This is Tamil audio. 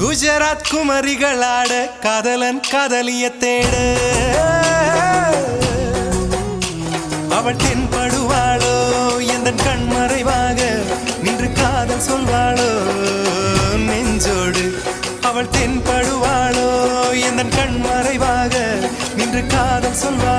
குஜராத் குமரிகளாட காதலன் காதலிய தேட அவள் தென்படுவாளோ எந்த கண்மறைவாக நின்று காதல் சொல்வாளோ நெஞ்சோடு அவள் தென்படுவாளோ எந்த கண்மறைவாக நின்று காதல் சொல்வாளோ